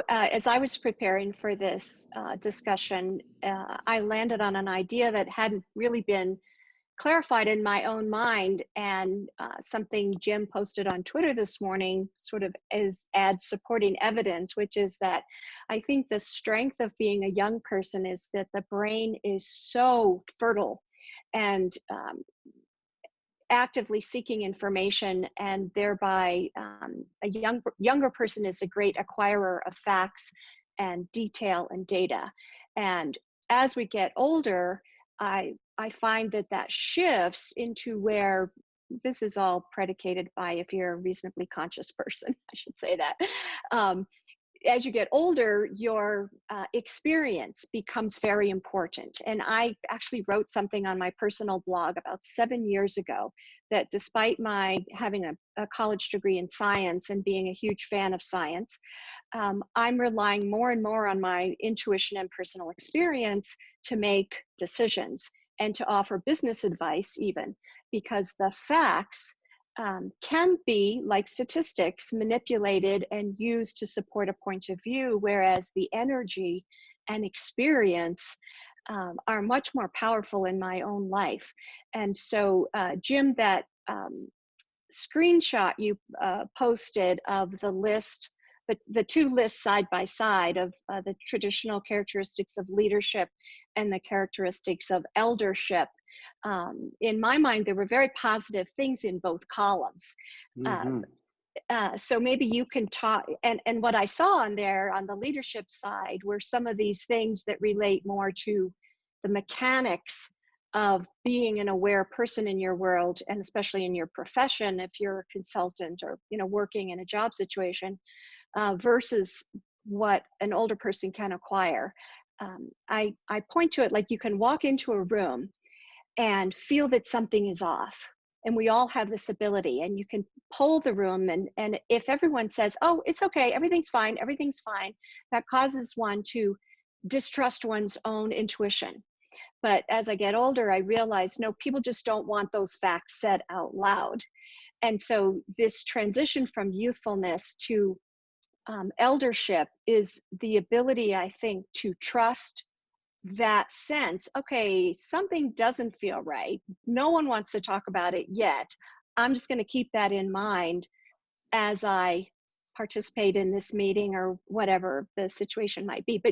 As I was preparing for this discussion, I landed on an idea that hadn't really been clarified in my own mind, and something Jim posted on Twitter this morning sort of adds supporting evidence, which is that I think the strength of being a young person is that the brain is so fertile and actively seeking information, and thereby younger person is a great acquirer of facts and detail and data. And as we get older, I find that that shifts into where this is all predicated by, if you're a reasonably conscious person, I should say that. Um, as you get older, your experience becomes very important. And I actually wrote something on my personal blog about 7 years ago that despite my having a college degree in science and being a huge fan of science, I'm relying more and more on my intuition and personal experience to make decisions and to offer business advice even, because the facts can be, like statistics, manipulated and used to support a point of view, whereas the energy and experience are much more powerful in my own life. And so, Jim, that screenshot you posted of the list, the two lists side by side of the traditional characteristics of leadership and the characteristics of eldership, in my mind, there were very positive things in both columns. Hmm. So maybe you can talk, and what I saw on there on the leadership side were some of these things that relate more to the mechanics of being an aware person in your world, and especially in your profession, if you're a consultant or working in a job situation, versus what an older person can acquire. I point to it like you can walk into a room and feel that something is off. And we all have this ability, and you can poll the room. And if everyone says, oh, it's okay, everything's fine, that causes one to distrust one's own intuition. But as I get older, I realize, no, people just don't want those facts said out loud. And so this transition from youthfulness to eldership is the ability, I think, to trust that sense, okay, something doesn't feel right. No one wants to talk about it yet. I'm just going to keep that in mind as I participate in this meeting or whatever the situation might be.